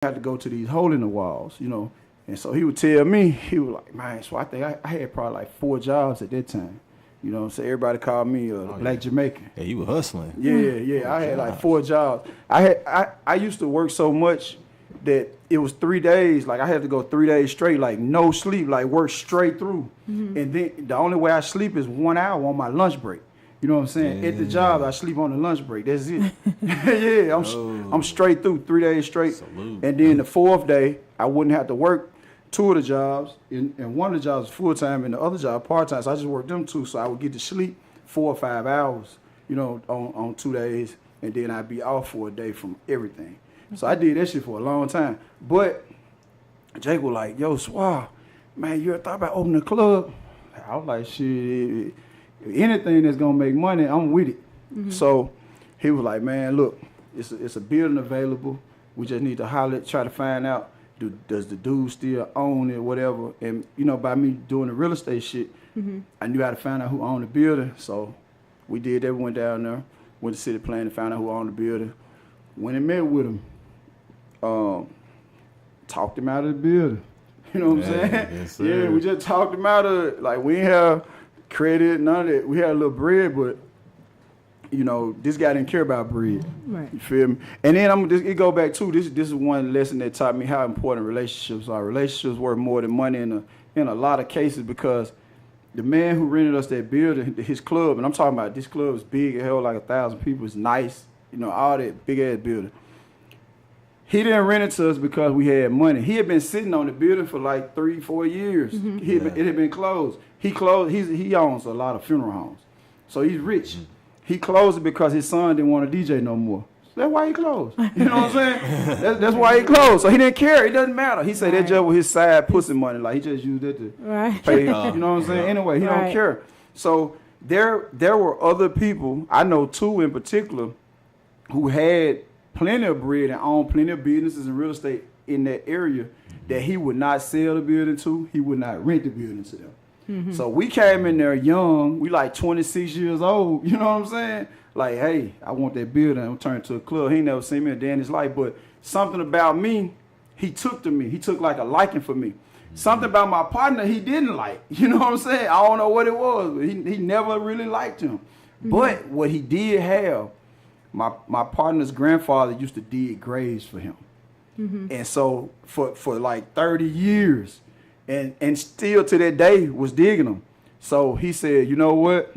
had to go to these hole in the walls, you know. And so he would tell me, he was like, man, so I think I had probably like 4 jobs at that time. You know what I'm saying? Everybody called me a black Jamaican. Yeah, you were hustling. Yeah. I had like 4 jobs. I used to work so much that it was 3 days. Like I had to go 3 days straight, like no sleep, like work straight through. And then the only way I sleep is 1 hour on my lunch break. You know what I'm saying? At the job, I sleep on the lunch break. That's it. Yeah, I'm straight through 3 days straight. Salute. And then the 4th day, I wouldn't have to work 2 of the jobs. And one of the jobs was full-time and the other job part-time. So I just worked them 2. So I would get to sleep 4 or 5 hours, you know, on 2 days. And then I'd be off for a day from everything. So I did that shit for a long time. But Jake was like, yo, Swah, man, you ever thought about opening a club? I was like, shit. Anything that's gonna make money, I'm with it. So he was like, man, look, it's a building available. We just need to holler, try to find out, does the dude still own it, whatever. And you know, by me doing the real estate shit, I knew how to find out who owned the building. So we did that. We went down there, went to city plan and found out who owned the building. Went and met with him. Talked him out of the building. You know what I'm saying? Yes, sir. Yeah, we just talked him out of it. Like we didn't have credit, none of that. We had a little bread, but you know, this guy didn't care about bread. Right. You feel me? And then it go back to this is one lesson that taught me how important relationships are. Relationships worth more than money in a lot of cases, because the man who rented us that building, his club, and I'm talking about this club is big, it held like 1,000 people, it's nice, you know, all that big ass building. He didn't rent it to us because we had money. He had been sitting on the building for like 3-4 years. It had been closed. He owns a lot of funeral homes, so he's rich. He closed it because his son didn't want to DJ no more. So that's why he closed. You know what I'm saying? That's why he closed. So he didn't care. It doesn't matter. He said that just was his side pussy money. Like he just used it to pay. You know what I'm saying? Anyway, he don't care. So there were other people, I know 2 in particular, who had plenty of bread and owned plenty of businesses and real estate in that area that he would not sell the building to. He would not rent the building to them. So we came in there young. We like 26 years old. You know what I'm saying? Like, hey, I want that building. I'm turning to a club. He ain't never seen me a day in his life. But something about me, he took to me. He took like a liking for me. Something about my partner he didn't like. You know what I'm saying? I don't know what it was. But he never really liked him. But what he did have, my partner's grandfather used to dig graves for him. And so for like 30 years, and still to that day was digging them. So he said, you know what?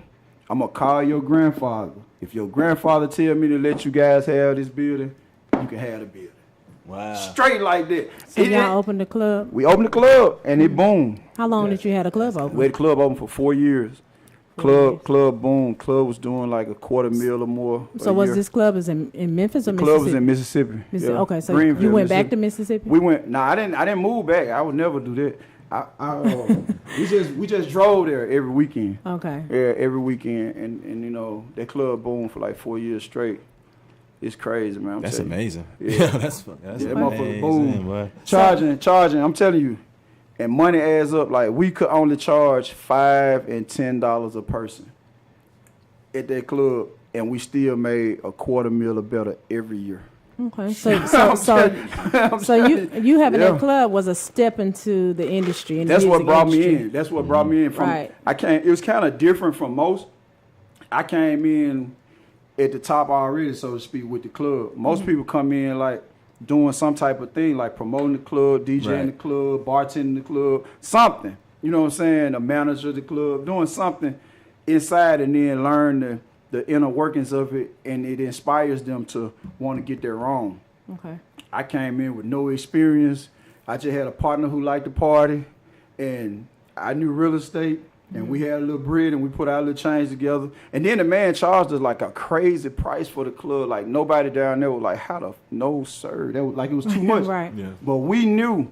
I'm going to call your grandfather. If your grandfather tell me to let you guys have this building, you can have the building. Wow. Straight like that. So y'all opened the club? We opened the club, and it boomed. How long did you have the club open? We had the club open for 4 years. Club boom. Club was doing like $250,000 or more. So was this club in Memphis or Mississippi? Club was in Mississippi. Yeah. Okay, so Greenville, you went back to Mississippi? We went. Nah, I didn't move back. I would never do that. We just drove there every weekend. Okay. Yeah, every weekend, and you know that club boomed for like 4 years straight. It's crazy, man. That's amazing. Yeah, that's amazing. amazing. Boom. Boy. Charging. I'm telling you, and money adds up. Like we could only charge $5 and $10 a person at that club, and we still made $250,000 or better every year. Okay, so you having that club was a step into the industry. In That's the what brought industry. me in. That's what brought me in. From Right. It was kind of different from most. I came in at the top already, so to speak, with the club. Most people come in like doing some type of thing, like promoting the club, DJing the club, bartending the club, something. You know what I'm saying? A manager of the club, doing something inside, and then learn the inner workings of it, and it inspires them to want to get their own. Okay. I came in with no experience. I just had a partner who liked to party, and I knew real estate, and we had a little bread, and we put our little change together. And then the man charged us like a crazy price for the club. Like nobody down there was like, no, sir. That was like it was too much. Right. Yeah. But we knew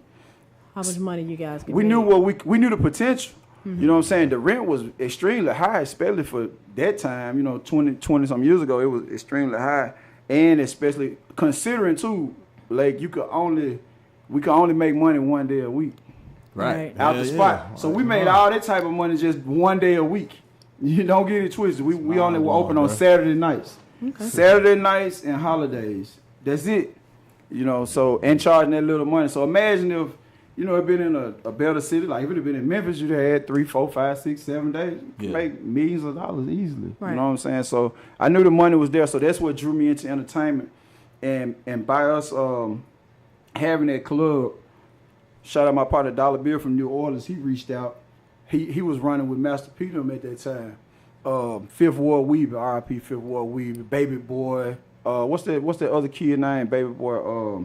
how much money you guys could we make. knew we knew the potential. You know what I'm saying? The rent was extremely high, especially for that time, you know, 20 some years ago, it was extremely high. And especially considering too, like we could only make money one day a week. Right. Out the spot. So we made all that type of money just one day a week. You don't get it twisted. We only were open on Saturday nights. Okay. Saturday nights and holidays. That's it. You know, so, and charging that little money. So imagine if, you know, it been in a better city, like if it had been in Memphis, you'd have had 3, 4, 5, 6, 7 days. You could make millions of dollars easily. Right. You know what I'm saying? So I knew the money was there. So that's what drew me into entertainment. And by us having that club, shout out my partner Dollar Bill from New Orleans, he reached out. He was running with Master P them at that time. Fifth Ward Weaver, R.I.P. Fifth Ward Weaver, Baby Boy. What's that other kid name? Baby Boy.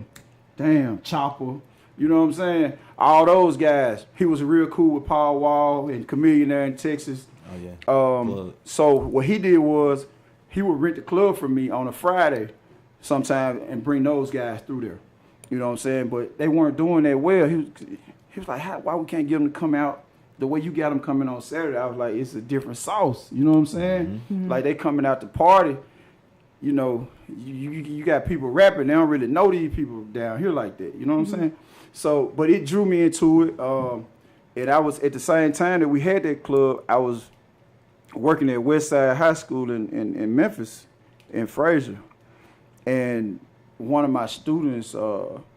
Chopper. You know what I'm saying? All those guys. He was real cool with Paul Wall and Chameleon there in Texas. Oh yeah. So what he did was he would rent the club from me on a Friday sometime and bring those guys through there. You know what I'm saying? But they weren't doing that well. He was like, why we can't get them to come out the way you got them coming on Saturday? I was like, it's a different sauce. You know what I'm saying? Mm-hmm. Like they coming out to party. You know, you got people rapping. They don't really know these people down here like that. You know what I'm saying? So, but it drew me into it. And I was, at the same time that we had that club, I was working at Westside High School in Memphis, in Fraser. And one of my students,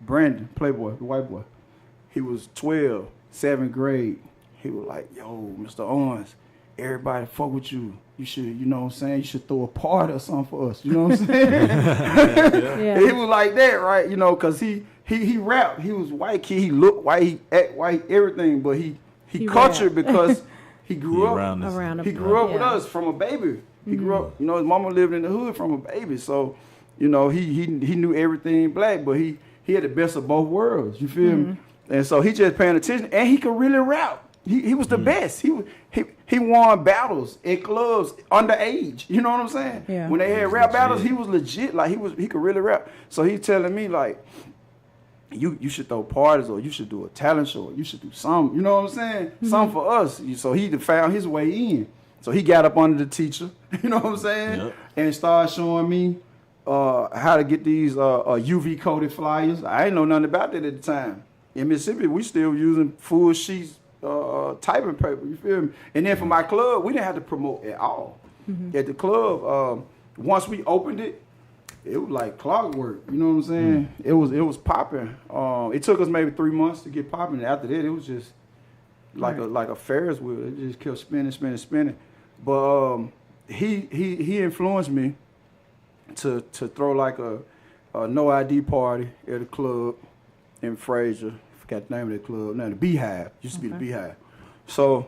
Brandon, Playboy, the white boy, he was 12, 7th grade. He was like, yo, Mr. Owens, everybody fuck with you. You should, you know what I'm saying? You should throw a party or something for us. You know what I'm saying? Yeah. He was like that, right? You know, because he rapped. He was white kid. He looked white. He act white, everything. But he cultured because he grew up around he grew up with us from a baby. He grew up, you know, his mama lived in the hood from a baby. So, you know, he knew everything black, but he had the best of both worlds. You feel me? And so he just paying attention, and he could really rap. He was the best. He won battles at clubs underage. You know what I'm saying? Yeah. When they had rap battles, he was legit. Like he could really rap. So he's telling me like, you should throw parties, or you should do a talent show, or you should do something. You know what I'm saying? Something for us. So he found his way in. So he got up under the teacher. You know what I'm saying? And started showing me how to get these UV coated flyers. I didn't know nothing about that at the time. In Mississippi, we still using full sheets. Typing paper, you feel me? And then for my club, we didn't have to promote at all. At the club, once we opened it, it was like clockwork. You know what I'm saying? It was popping. It took us maybe 3 months to get popping. After that, it was just like a Ferris wheel. It just kept spinning. But he influenced me to throw like a no ID party at a club in Fraser. Got the name of that club. Now the Beehive. Used to be the Beehive. So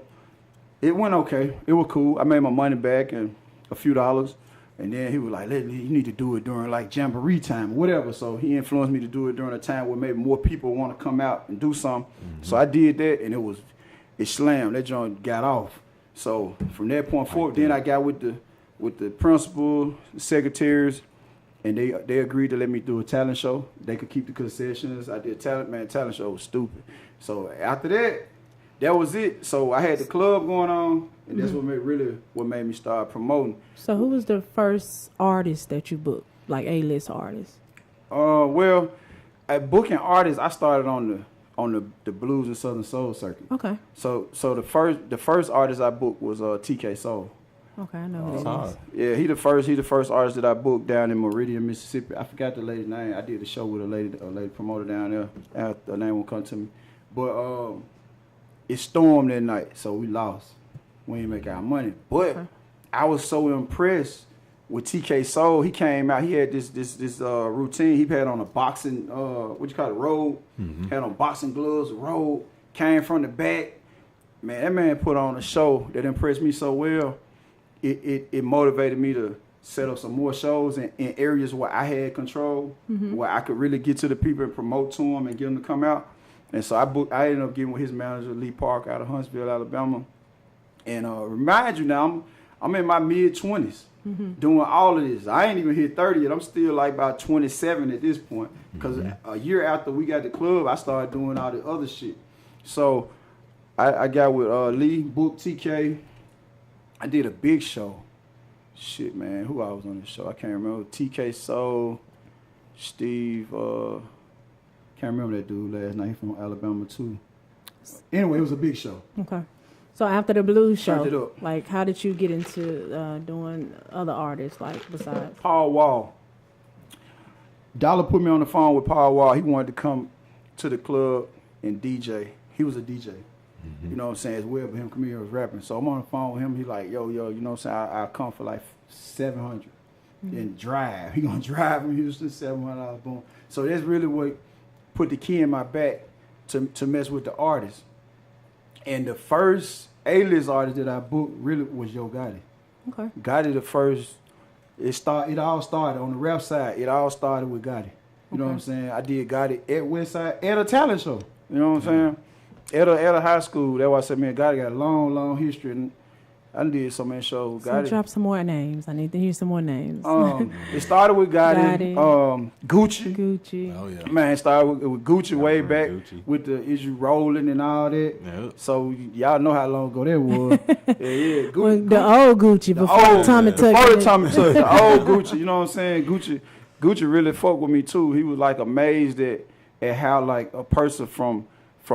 it went okay. It was cool. I made my money back and a few dollars. And then he was like, you need to do it during like Jamboree time or whatever. So he influenced me to do it during a time where maybe more people want to come out and do something. So I did that, and it slammed. That joint got off. So from that point forward, then I got with the principal, the secretaries, and they agreed to let me do a talent show. They could keep the concessions. I did talent show was stupid. So after that was it. So I had the club going on, and that's what made me start promoting. So who was the first artist that you booked, like A-list artist? Well, at booking artists, I started on the blues and southern soul circuit. Okay. So the first artist I booked was TK Soul. Okay, I know who that is. Yeah, he the first artist that I booked down in Meridian, Mississippi. I forgot the lady's name. I did a show with a lady promoter down there. The name won't come to me. But it stormed that night, so we lost. We didn't make our money. But I was so impressed with TK Soul. He came out, he had this routine. He had on a boxing, robe. Had on boxing gloves, robe, came from the back. Man, that man put on a show that impressed me so well. It motivated me to set up some more shows in areas where I had control, where I could really get to the people and promote to them and get them to come out. And so I ended up getting with his manager, Lee Park, out of Huntsville, Alabama. And remind you now, I'm in my mid-20s doing all of this. I ain't even hit 30 yet. I'm still like about 27 at this point. Because a year after we got the club, I started doing all the other shit. So I got with Lee, booked TK. I did a big show. Shit, man. Who I was on the show? I can't remember. TK Soul, Steve. Can't remember that dude last night. He from Alabama, too. Anyway, it was a big show. Okay. So after the blues show, like, how did you get into doing other artists, like, besides? Paul Wall. Dollar put me on the phone with Paul Wall. He wanted to come to the club and DJ. He was a DJ. You know what I'm saying, as well, but him come here was rapping. So I'm on the phone with him. He like, yo, you know what I'm saying, I'll come for like $700 and drive. He gonna drive from Houston, $700, boom. So that's really what put the key in my back to mess with the artist. And the first A-list artist that I booked really was Yo Gotti. Okay. Gotti the first, it all started on the rap side. It all started with Gotti. You know what I'm saying? I did Gotti at Westside at a talent show. You know what I'm saying? At a high school. That's why I said, man, Gotti got a long, long history. And I did so many shows. So drop some more names. I need to hear some more names. It started with Gotti. Gucci. Oh, yeah. Man, it started with Gucci way back with the issue rolling and all that. Yep. So y'all know how long ago that was. yeah. Gucci, the old Gucci before Tommy Tuck. Before the Tommy Tuck. The old Gucci, you know what I'm saying? Gucci really fucked with me too. He was like amazed at how like a person from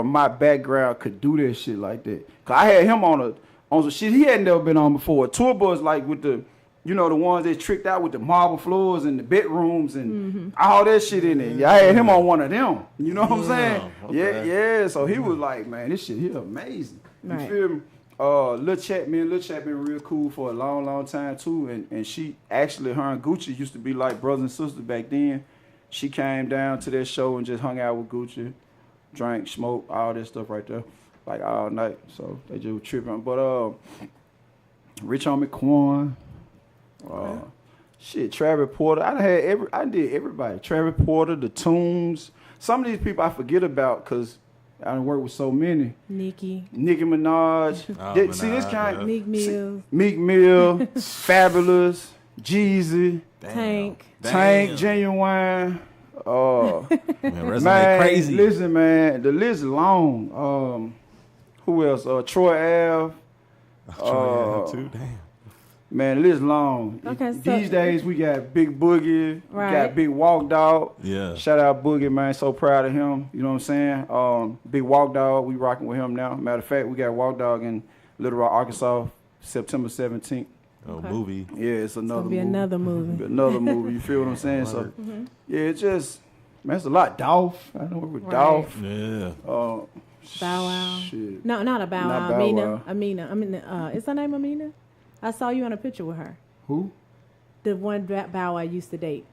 my background could do that shit like that. Cause I had him on some shit he had never been on before. A tour bus like with the, you know, the ones that tricked out with the marble floors and the bedrooms and all that shit in there. Yeah, I had him on one of them. You know what I'm saying? Okay. Yeah. So he was like, man, this shit here amazing. You feel me? Lil Chat been real cool for a long, long time too. And she actually, her and Gucci used to be like brothers and sisters back then. She came down to that show and just hung out with Gucci, drank, smoked, all that stuff right there, like all night. So they just were tripping. But Rich Homie Quan, Travis Porter. I did everybody. Travis Porter, the Tunes. Some of these people I forget about because I done worked with so many. Nicki Minaj. See this kind of Meek Mill, Fabulous, Jeezy, Tank, Genuine. Man, crazy. Listen, man, the list is long. Who else? Troy Ave. Troy Ave too. Damn. Man, the list long. Okay, These days we got Big Boogie, we got Big Walk Dog. Yeah. Shout out Boogie, man. So proud of him. You know what I'm saying? Big Walk Dog, we rocking with him now. Matter of fact, we got Walk Dog in Little Rock, Arkansas, September 17th. Movie. Yeah, it's another movie. Another movie. Another movie. You feel what I'm saying? So, yeah, it's just, man, it's a lot. Dolph. I know with Dolph. Yeah. Bow Wow. Shit. No, not a Bow Wow. Amina. Is her name Amina? I saw you on a picture with her. Who? The one Bow Wow used to date.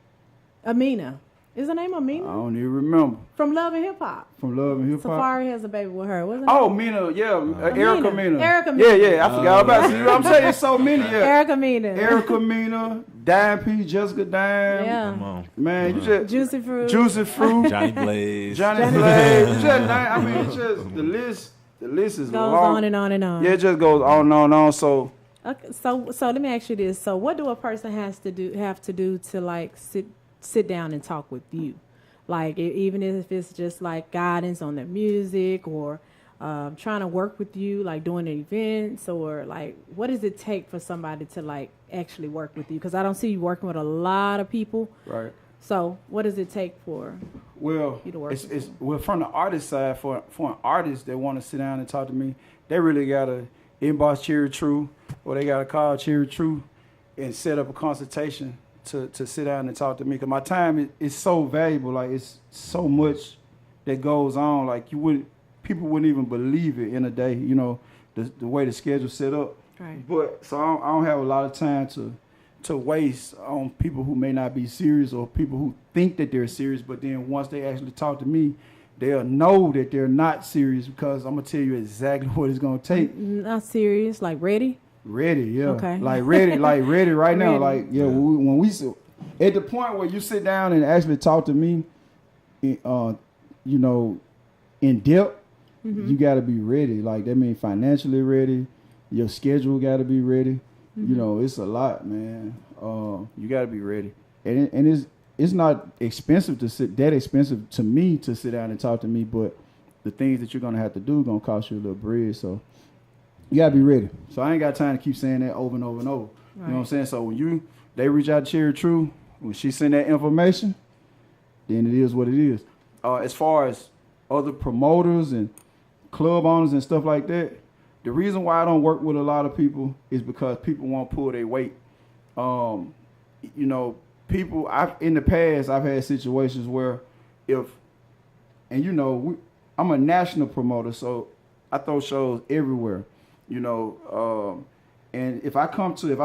Amina. Is her name Amina? I don't even remember. From Love and Hip Hop. From Love and Hip Hop. Safari has a baby with her, wasn't it? Oh, Mina, yeah. Erica Mina. Erica Mina. Yeah, I forgot about you. I'm saying it's so many. Yeah. Erica Mina. Erica Mina, Dime P, Jessica Dime. Yeah. Come on. Man, you just Juicy Fruit. Johnny Blaze. I mean, it's just the list is goes long. on and on and on. Yeah, it just goes on and on and on. So. Okay, so let me ask you this. So what do a person have to do to like sit down and talk with you? Like even if it's just like guidance on the music or trying to work with you, like doing events, or like what does it take for somebody to like actually work with you? Because I don't see you working with a lot of people. Right. So what does it take for you to work with it's well, from the artist side, for an artist that want to sit down and talk to me, they really gotta inbox Cherry True, or they gotta call Cherry True and set up a consultation to sit down and talk to me. Cause my time is so valuable. Like it's so much that goes on. Like people wouldn't even believe it in a day. You know, the way the schedule's set up. Right. But so I don't have a lot of time to waste on people who may not be serious, or people who think that they're serious, but then once they actually talk to me, they'll know that they're not serious, because I'm gonna tell you exactly what it's gonna take. Not serious, like ready? Ready, yeah. Okay. Like ready right now. Like, yeah, when we at the point where you sit down and actually talk to me, you know, in depth, you got to be ready. Like, that means financially ready. Your schedule got to be ready. You know, it's a lot, man. You got to be ready. And it's not expensive expensive to me to sit down and talk to me, but the things that you're going to have to do are going to cost you a little bread. So you got to be ready. So I ain't got time to keep saying that over and over and over. Right. You know what I'm saying? So when they reach out to Cherry True, when she send that information, then it is what it is. As far as other promoters and club owners and stuff like that, the reason why I don't work with a lot of people is because people won't pull their weight. You know, people, in the past, I've had situations where and I'm a national promoter, so I throw shows everywhere, and if I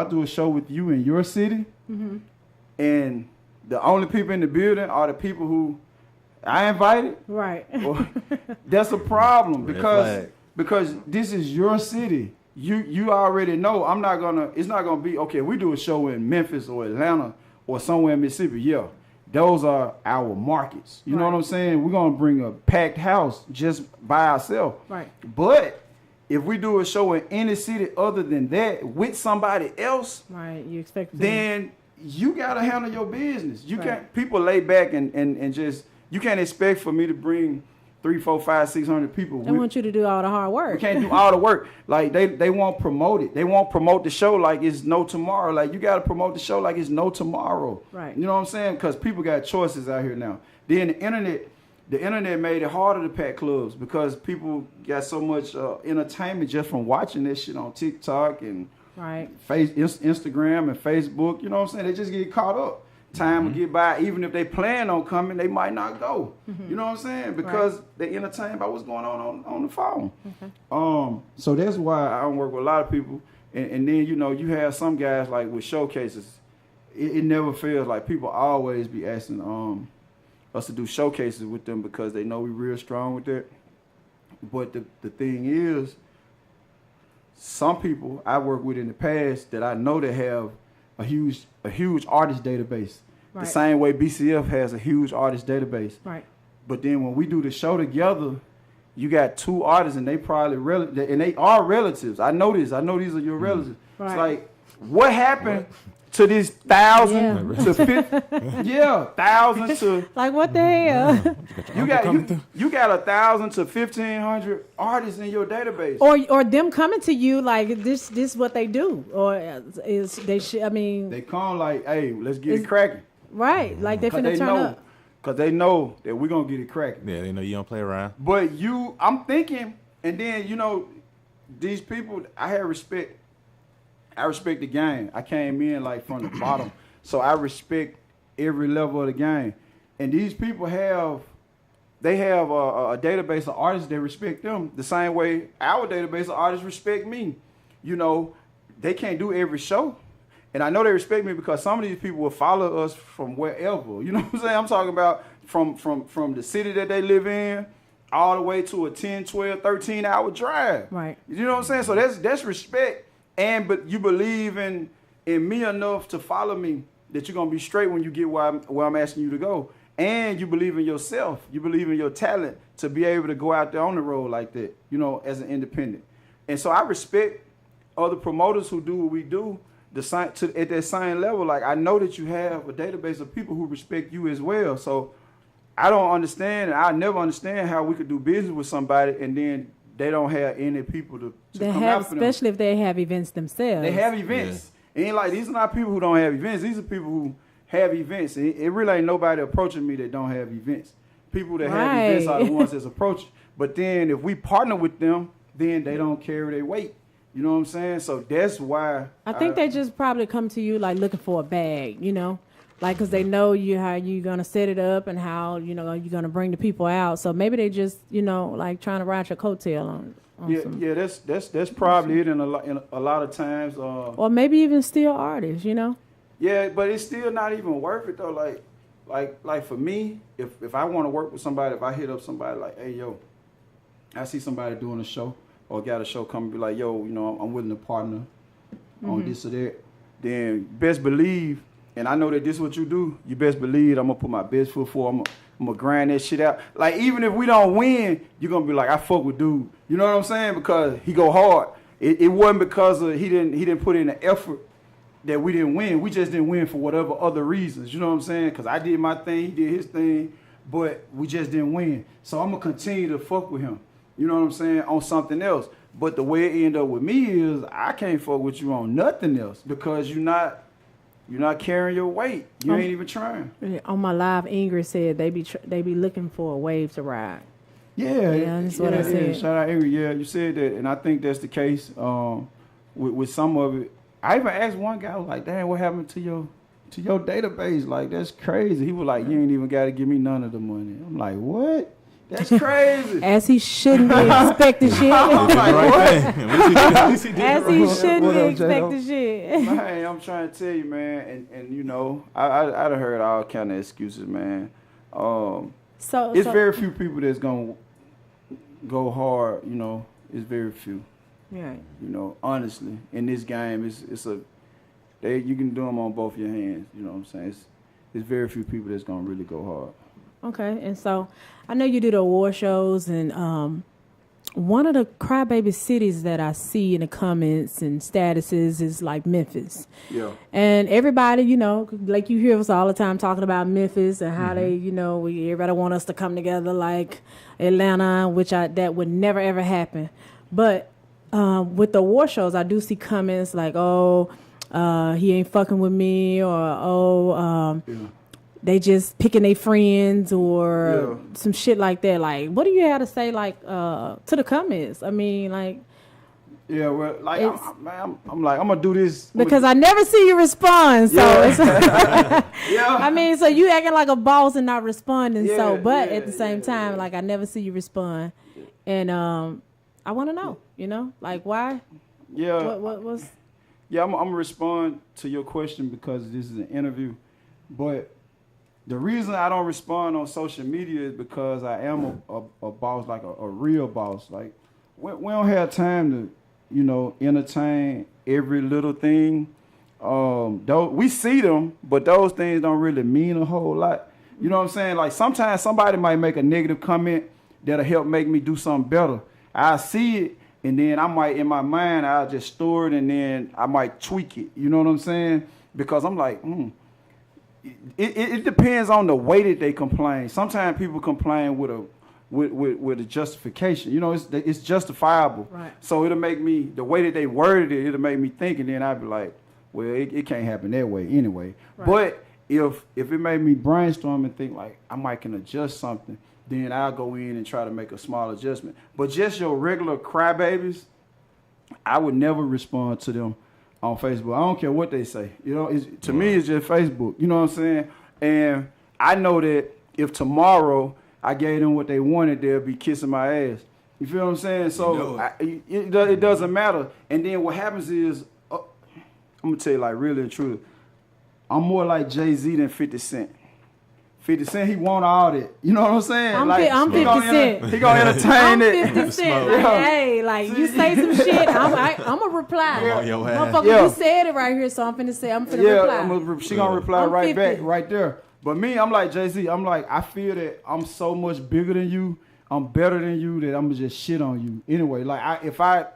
do a show with you in your city, and the only people in the building are the people who I invited, right? Well, that's a problem because this is your city. You already know it's not gonna be okay. We do a show in Memphis or Atlanta or somewhere in Mississippi. Yeah, those are our markets. You know what I'm saying? We're gonna bring a packed house just by ourselves. Right. But if we do a show in any city other than that with somebody else, right, you expect then you gotta handle your business. You can't people lay back and just you can't expect for me to bring 300, 400, 500, 600 people. They want you to do all the hard work. We can't do all the work. Like they won't promote it. They won't promote the show like it's no tomorrow. Like you gotta promote the show like it's no tomorrow. Right. You know what I'm saying? Because people got choices out here now. Then the internet made it harder to pack clubs because people got so much entertainment just from watching this shit on TikTok and Instagram and Facebook. You know what I'm saying? They just get caught up. Time will get by. Even if they plan on coming, they might not go. You know what I'm saying? Because they entertained by what's going on the phone. Okay. So that's why I don't work with a lot of people. And then, you have some guys like with showcases. It never feels like people always be asking us to do showcases with them because they know we're real strong with that. But the thing is, some people I work with in the past that I know that have a huge artist database. Right. The same way BCF has a huge artist database. Right. But then when we do the show together, you got two artists and they probably and they are relatives. I know this. I know these are your relatives. Right. It's like, what happened to this 1,000 to 50? 1,000 to like what the hell? You got 1,000 to 1,500 artists in your database, or them coming to you like this what they do, or is they? They come like, hey, let's get it cracking. Right, like they finna turn up. Because they know that we're gonna get it cracking. Yeah, they know you don't play around. But I'm thinking, and then these people, I have respect. I respect the game. I came in like from the bottom. So I respect every level of the game. And these people have a database of artists that respect them the same way our database of artists respect me. They can't do every show. And I know they respect me because some of these people will follow us from wherever. You know what I'm saying? I'm talking about from the city that they live in all the way to a 10, 12, 13-hour drive. Right. You know what I'm saying? So that's respect. But you believe in me enough to follow me that you're going to be straight when you get where I'm asking you to go. And you believe in yourself. You believe in your talent to be able to go out there on the road like that, as an independent. And so I respect other promoters who do what we do at that same level. Like, I know that you have a database of people who respect you as well. So I don't understand, and I never understand how we could do business with somebody and then they don't have any people to come after them. Especially if they have events themselves. They have events. Yeah. It ain't like, these are not people who don't have events. These are people who have events. It really ain't nobody approaching me that don't have events. People that have events are the ones that's approaching. But then if we partner with them, then they don't carry their weight. You know what I'm saying? So that's why. I think they just probably come to you like looking for a bag, like because they know how you're going to set it up and how, you're going to bring the people out. So maybe they just, like trying to ride your coattail on yeah, that's probably it in a lot of times. Or maybe even steal artists, Yeah, but it's still not even worth it though. Like for me, if I want to work with somebody, if I hit up somebody like, hey, yo, I see somebody doing a show or got a show come and be like, yo, I'm willing to partner on this or that, then best believe, and I know that this is what you do, you best believe I'm going to put my best foot forward. I'm going to grind that shit out. Like, even if we don't win, you're going to be like, I fuck with dude. You know what I'm saying? Because he go hard. It wasn't because he didn't put in the effort that we didn't win. We just didn't win for whatever other reasons. You know what I'm saying? Because I did my thing, he did his thing, but we just didn't win. So I'm going to continue to fuck with him. You know what I'm saying? On something else. But the way it ended up with me is I can't fuck with you on nothing else because you're not carrying your weight. You ain't even trying. On my live, Ingrid said they be looking for a wave to ride. Yeah, that's what I said. Shout out Ingrid. Yeah, you said that, and I think that's the case with some of it. I even asked one guy, I was like, "Damn, what happened to to your database. Like, that's crazy. He was like, you ain't even got to give me none of the money. I'm like, what? That's crazy. As he shouldn't be expecting shit. I'm like, what? As he shouldn't be expecting shit. Man, I'm trying to tell you, man, and you know, I done heard all kind of excuses, man. It's very few people that's gonna go hard, you know. It's very few. Right. You know, honestly, in this game, you can do them on both your hands. You know what I'm saying? It's very few people that's gonna really go hard. Okay, and so I know you do the award shows, and one of the crybaby cities that I see in the comments and statuses is like Memphis. Yeah. And everybody, you know, like you hear us all the time talking about Memphis and how they, you know, everybody want us to come together like Atlanta, which that would never ever happen. But with the award shows, I do see comments like, oh, he ain't fucking with me, or they just picking their friends, or some shit like that. Like, what do you have to say, like, to the comments? I mean, like, yeah, well, like, I'm like, I'm gonna do this because I never see you respond. So it's I mean, so you acting like a boss and not responding. But at the same time, like, I never see you respond, and I want to know, you know, like, why? Yeah. What's? Yeah, I'm gonna respond to your question because this is an interview, but the reason I don't respond on social media is because I am a boss, like a real boss. Like, we don't have time to, you know, entertain every little thing. We see them, but those things don't really mean a whole lot. You know what I'm saying? Like, sometimes somebody might make a negative comment that'll help make me do something better. I see it, and then I might, in my mind, I'll just store it, and then I might tweak it. You know what I'm saying? Because I'm like, It depends on the way that they complain. Sometimes people complain with a justification. You know, it's justifiable. Right. So it'll make me, the way that they worded it, it'll make me think, and then I'd be like, well, it can't happen that way anyway. Right. But if it made me brainstorm and think like I might can adjust something, then I'll go in and try to make a small adjustment. But just your regular crybabies, I would never respond to them on Facebook. I don't care what they say. You know, to me, it's just Facebook. You know what I'm saying? And I know that if tomorrow I gave them what they wanted, they'll be kissing my ass. You feel what I'm saying? So it doesn't matter. And then what happens is, I'm going to tell you, like, really and truly, I'm more like Jay-Z than 50 Cent. 50 Cent, he want all that. You know what I'm saying? I'm 50 Cent. He gonna entertain it. I'm 50 Cent. Like, hey, like, you say some shit, I'm gonna reply. Motherfucker, you said it right here, so I'm finna reply. She gonna reply right 50. Back, right there. But me, I'm like Jay-Z. I'm like, I feel that I'm so much bigger than you. I'm better than you, that I'm gonna just shit on you. Anyway, like, if I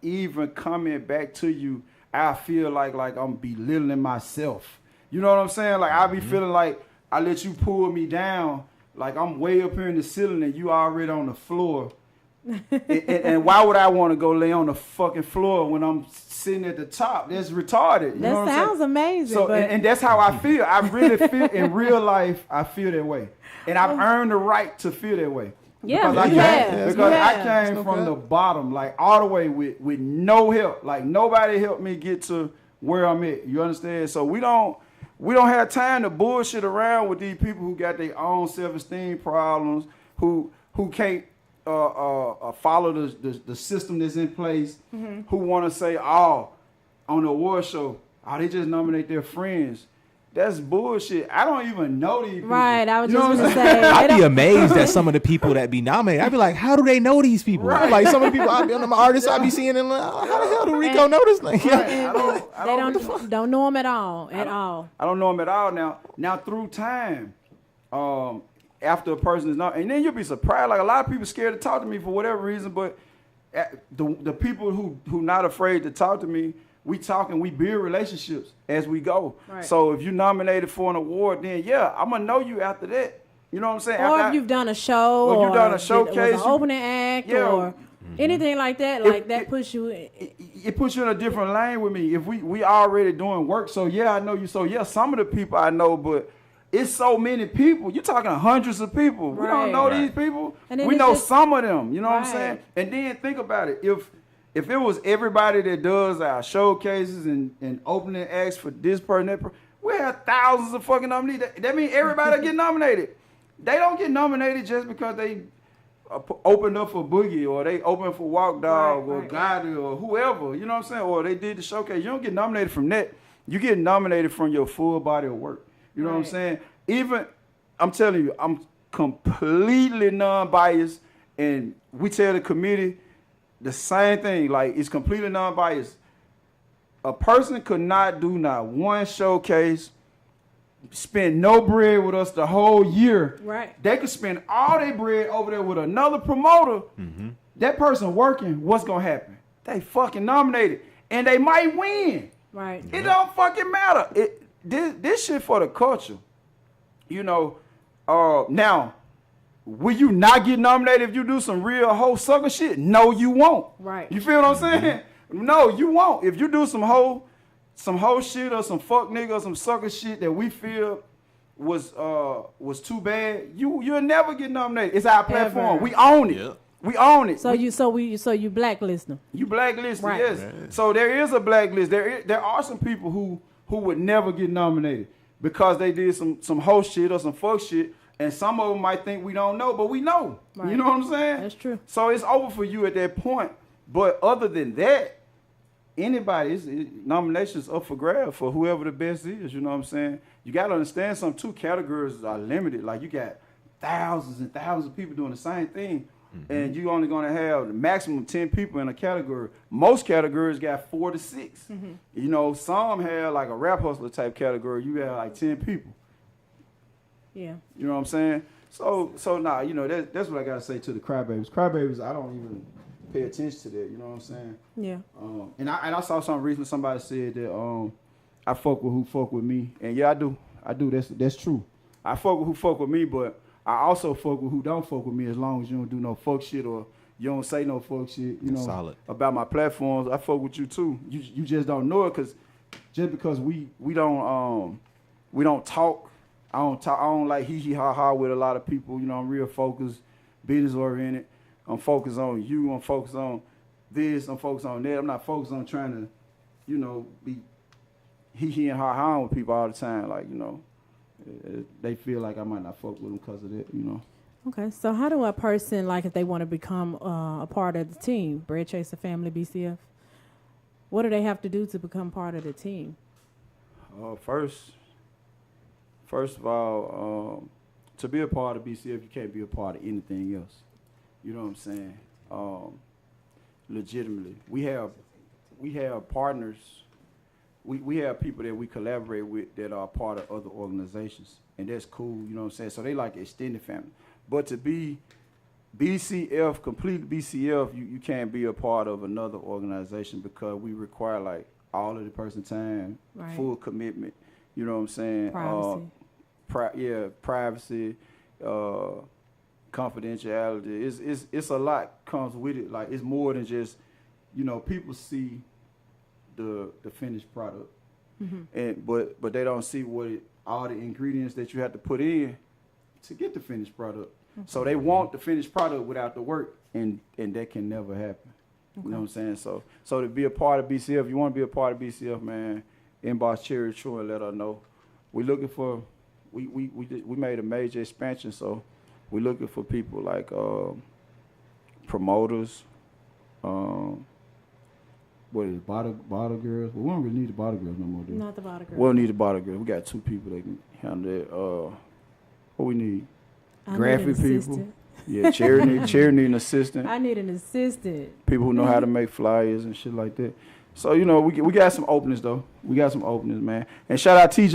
even comment back to you, I feel like I'm belittling myself. You know what I'm saying? Like, I be feeling like I let you pull me down, like I'm way up here in the ceiling and you already on the floor. and why would I want to go lay on the fucking floor when I'm sitting at the top? That's retarded. You know what sounds amazing. So, and that's how I feel. I really feel, in real life, I feel that way. And I've earned the right to feel that way. Yeah, because I came from the bottom, like all the way with no help. Like, nobody helped me get to where I'm at. You understand? So we don't have time to bullshit around with these people who got their own self-esteem problems, who can't follow the system that's in place, who want to say, on the award show, they just nominate their friends. That's bullshit. I don't even know these people. Right, I was just going to say. I'd be amazed at some of the people that be nominated. I'd be like, how do they know these people? Right. Like, some of the people I'd be on the artists, I'd be seeing them like, how the hell do Rico know this thing? Right. I don't know them at all. I don't know them at all now. Through time, after a person is not, and then you'll be surprised. Like, a lot of people scared to talk to me for whatever reason, but the people who not afraid to talk to me, we talk and we build relationships as we go. Right. So if you nominated for an award, then I'm gonna know you after that. You know what I'm saying? Or if you've done a show, or you've done a showcase, an opening act, or anything like that. That puts you. It puts you in a different lane with me. If we already doing work, so I know you. So some of the people I know, but it's so many people. You're talking hundreds of people. Right. We don't know these people. We know some of them. You know what I'm saying? And then think about it. If it was everybody that does our showcases and opening acts for this person, that person, we have thousands of fucking nominees. That means everybody get nominated. They don't get nominated just because they opened up for Boogie or they opened for Walk Dog or Gotti or whoever. You know what I'm saying? Or they did the showcase. You don't get nominated from that. You get nominated from your full body of work. You know what I'm saying? Even, I'm telling you, I'm completely non-biased, and we tell the committee the same thing. Like, it's completely non-biased. A person could not do not one showcase, spend no bread with us the whole year. Right. They could spend all their bread over there with another promoter. Mm-hmm. That person working, what's gonna happen? They fucking nominated, and they might win. Right. It don't fucking matter. This shit for the culture. You know, now, will you not get nominated if you do some real hoe sucker shit? No, you won't. Right. You feel what I'm saying? Mm-hmm. No, you won't. If you do some hoe shit or some fuck nigga or some sucker shit that we feel was too bad, you'll never get nominated. It's our platform. Ever. We own it. Yeah. We own it. So you blacklist them. You blacklist them, yes. Right. So there is a blacklist. There are some people who would never get nominated because they did some hoe shit or some fuck shit, and some of them might think we don't know, but we know. Right. You know what I'm saying? That's true. So it's over for you at that point. But other than that, anybody's nominations up for grab for whoever the best is. You know what I'm saying? You got to understand something too. Categories are limited. Like, you got thousands and thousands of people doing the same thing. Mm-hmm. And you only going to have the maximum 10 people in a category. Most categories got 4 to 6. Mm-hmm. You know, some have like a rap hustler type category. You have like 10 people. Yeah. You know what I'm saying? So nah, you know, that's what I got to say to the crybabies. Crybabies, I don't even pay attention to that. You know what I'm saying? Yeah. And I saw something recently. Somebody said that I fuck with who fuck with me. And yeah, I do. That's true. I fuck with who fuck with me, but I also fuck with who don't fuck with me, as long as you don't do no fuck shit or you don't say no fuck shit, you know, about my platforms. I fuck with you too. You just don't know it because we don't talk. I don't like hee ha ha with a lot of people. You know, I'm real focused, business oriented. I'm focused on you. I'm focused on this. I'm focused on that. I'm not focused on trying to, you know, be hee and ha ha with people all the time. Like, you know. They feel like I might not fuck with them because of that, you know. Okay, so how do a person, like, if they want to become a part of the team, Bread Chaser Family BCF, what do they have to do to become part of the team? First of all, to be a part of BCF, you can't be a part of anything else. You know what I'm saying? Legitimately, we have partners. We have people that we collaborate with that are part of other organizations, and that's cool, you know what I'm saying? So they like extended family. But to be BCF, complete BCF, you can't be a part of another organization because we require like all of the person's time, right. Full commitment, you know what I'm saying? Privacy, confidentiality. It's a lot comes with it. Like, it's more than just, you know, people see the finished product, and but they don't see all the ingredients that you have to put in to get the finished product. So they want the finished product without the work, and that can never happen. You know what I'm saying? So to be a part of BCF, you want to be a part of BCF, man, inbox Cherry True and let her know. We're looking for we made a major expansion, so we're looking for people like promoters. What is it, bottle girls? We don't really need the bottle girls no more, dude. Not the bottle girls. We don't need the bottle girls. We got 2 people that can handle that. What we need? Graphic people. Yeah, Cherry need an assistant. I need an assistant. People who know how to make flyers and shit like that. So, you know, we got some openings, though. We got some openings, man. And shout out TJ.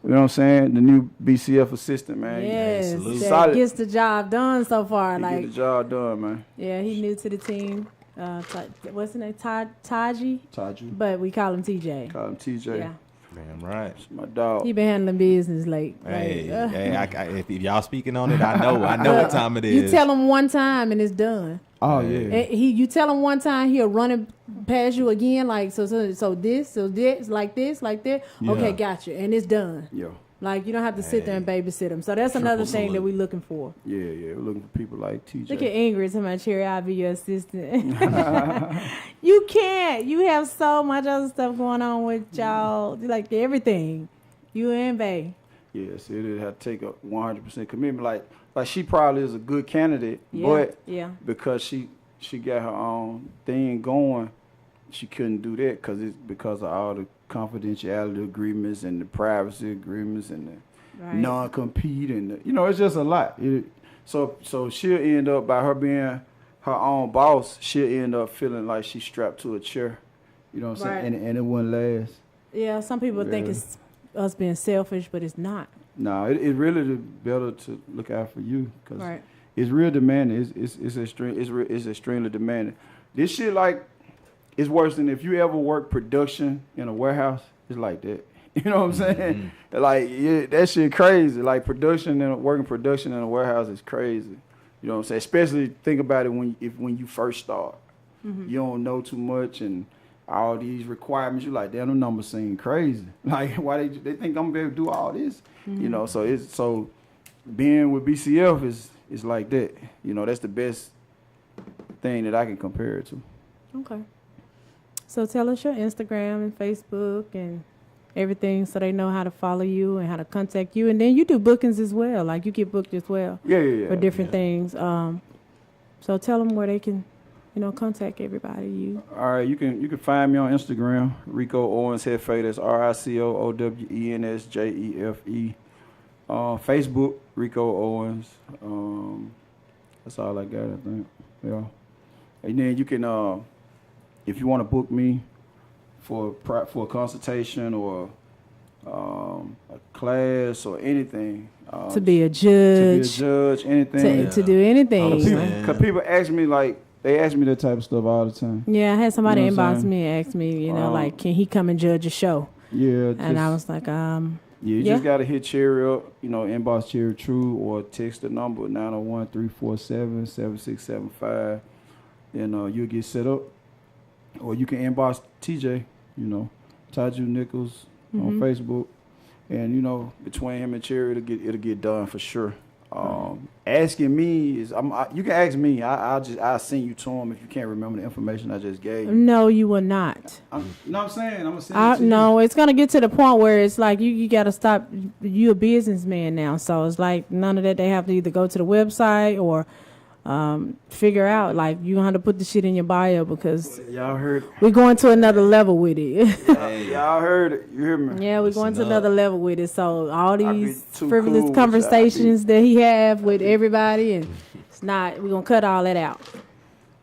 You know what I'm saying? The new BCF assistant, man. Yes, that gets the job done so far. Get the job done, man. Yeah, he's new to the team. What's his name? Taji. But we call him TJ. Call him TJ. Yeah. Damn right. It's my dog. He been handling business like. Hey, if y'all speaking on it, I know what time it is. You tell him one time and it's done. Oh yeah. You tell him one time, he'll run it past you again. Like so this, like this, like that. Yeah. Okay, gotcha, and it's done. Yeah. Like, you don't have to sit there and babysit them. So that's another thing that we're looking for. Yeah, we're looking for people like TJ. Look at Ingrid, somebody, Cherry, I'll be your assistant. You can't. You have so much other stuff going on with y'all. Like, everything. You and Bay. Yes, it had to take a 100% commitment. Like she probably is a good candidate, but because she got her own thing going, she couldn't do that because of all the confidentiality agreements and the privacy agreements and the non-compete and it's just a lot. So she'll end up, by her being her own boss, she'll end up feeling like she's strapped to a chair. You know what I'm saying? And it wouldn't last. Yeah, some people think it's us being selfish, but it's not. No, it really better to look out for you because it's real demanding. It's extremely demanding. This shit it's worse than if you ever work production in a warehouse. It's like that. You know what I'm saying? Like that shit crazy. Like working production in a warehouse is crazy. You know what I'm saying? Especially think about it when you first start. You don't know too much and all these requirements. You're like, damn, them numbers seem crazy. Like, why they think I'm gonna be able to do all this? So being with BCF is like that. That's the best thing that I can compare it to. Okay. So tell us your Instagram and Facebook and everything so they know how to follow you and how to contact you. And then you do bookings as well. Like, you get booked as well. Yeah. For different things. So tell them where they can, contact everybody. All right, you can find me on Instagram, Rico Owens Jefe. That's RicoOwensJefe. Facebook, Rico Owens. That's all I got, I think. Yeah. And then you can, if you want to book me for a consultation or a class or anything. To be a judge. Anything. To do anything. Because people ask me, they ask me that type of stuff all the time. Yeah, I had somebody inbox me and ask me, can he come and judge a show? Yeah. And I was like, you just got to hit Cherry up, inbox Cherry True or text the number 901-347-7675. And you'll get set up. Or you can inbox TJ, Taju Nichols on Facebook. And, between him and Cherry, it'll get done for sure. Asking me is, you can ask me. I'll send you to him if you can't remember the information I just gave you. No, you will not. I'm saying I'm gonna send it to no, it's gonna get to the point where it's like you gotta stop. You a businessman now, so it's like none of that. They have to either go to the website or figure out, like, you gonna have to put the shit in your bio because y'all heard we're going to another level with it. Y'all heard it. You hear me? Yeah, we're going to another level with it. So all these frivolous conversations that he have with everybody, and it's not. We're gonna cut all that out.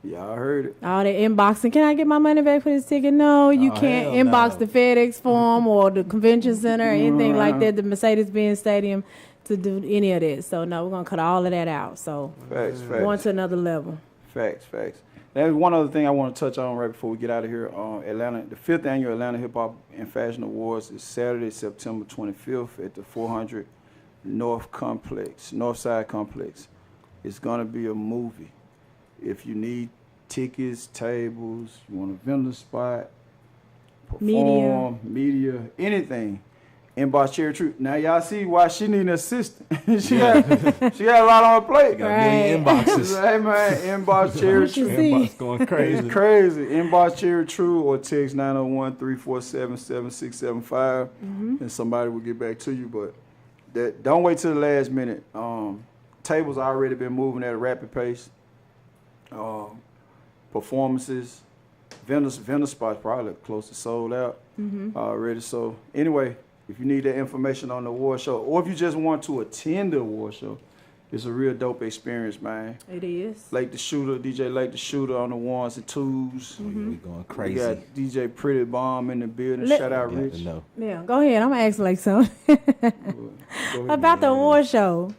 Y'all heard it. All that inboxing. Can I get my money back for this ticket? No, you can't inbox the FedEx form or the convention center or anything like that. The Mercedes-Benz Stadium. To do any of that. So no, we're gonna cut all of that out. So facts. Going to another level. Facts. There's one other thing I want to touch on right before we get out of here. Atlanta, the 5th annual Atlanta Hip Hop and Fashion Awards is Saturday, September 25th at the 400 Northside Complex. It's gonna be a movie. If you need tickets, tables, you want a vendor spot, perform, media, anything. Inbox Cherry True. Now y'all see why she need an assistant. she got a lot on her plate. Got million inboxes. Hey man, inbox Cherry True. Inbox going crazy. It's crazy. Inbox Cherry True or text 901-347-7675 and somebody will get back to you. But don't wait till the last minute. Tables already been moving at a rapid pace. Performances, vendor spots probably close to sold out already. So anyway. If you need that information on the award show, or if you just want to attend the award show, it's a real dope experience, man. It is. DJ Lake the Shooter on the ones and twos. We going crazy. We got DJ Pretty Bomb in the building. Shout out Rich. Yeah, go ahead. I'm gonna ask like something about the award show.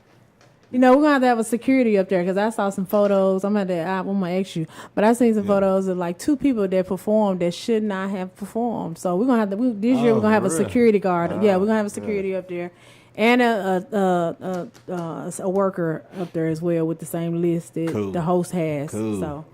We're going to have a security up there because I saw some photos. I'm going to ask you. But I seen some photos of like 2 people that performed that should not have performed. So we're going to have to, this year we're going to have a security guard. Yeah, we're going to have a security up there. And a worker up there as well with the same list that the host has. Cool. So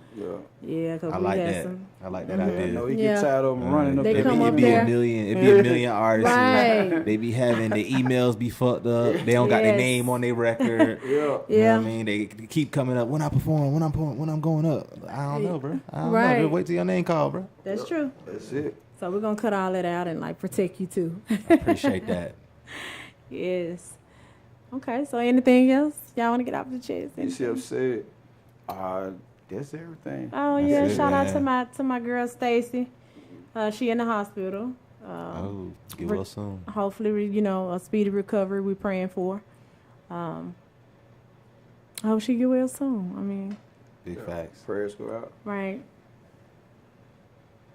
Yeah, because I we like had that. some. I like that I idea. know he Yeah. get tired of them running up They there. come up It'd be there. a million artists. Right. They be having the emails be fucked up. They don't got their Yes. name on their record. Yeah. You know Yeah. what I mean? They keep coming up when I perform, when I'm going up. I don't know, bro. I don't know. Right. Just wait till your name called, bro. That's true. That's it. So we're going to cut all that out and like protect you too. Appreciate that. Yes. Okay, so anything else y'all want to get off the chest? You see upset. That's everything. Oh That's yeah, it, shout out man. to my girl Stacy. She in the hospital. Oh, get well soon. Hopefully, a speedy recovery. We're praying for. I hope she get well soon. I mean, Big facts. Prayers go out. right?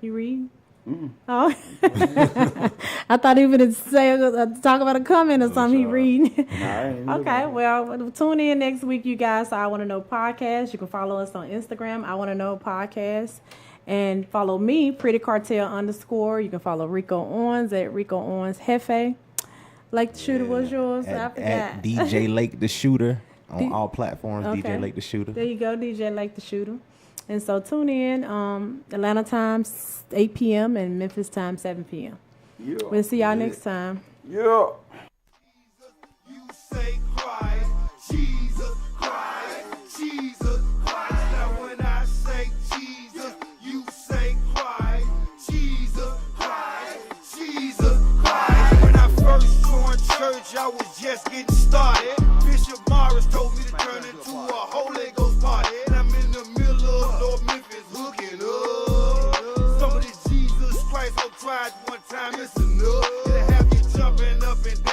You read? Mm. Oh, I thought he would say talk about a comment or something. He read. Nah, I ain't even Okay, looking. well, tune in next week, you guys. So I Want to Know Podcast. You can follow us on Instagram, I Want to Know Podcast. And follow me, Pretty Cartel _ You can follow Rico Owens at Rico Owens Hefe. Lake the Shooter was yours. I forgot. At DJ Lake the Shooter on D- all platforms. Okay. DJ Lake the Shooter. There you go, DJ Lake the Shooter. And so tune in, Atlanta time 8 p.m. and Memphis time 7 p.m. Yeah. We'll see y'all next time. Yeah. You say Christ, Jesus Christ, Jesus Christ. Now when I say Jesus, you say Christ, Jesus Christ, Jesus Christ. When I first joined church, I was just getting started. Bishop Morris told me to turn into a Holy Ghost party. And I'm in the middle of North Memphis hooking up. Some of this Jesus Christ I've tried one time, it's enough. It'll have you jumping up and down.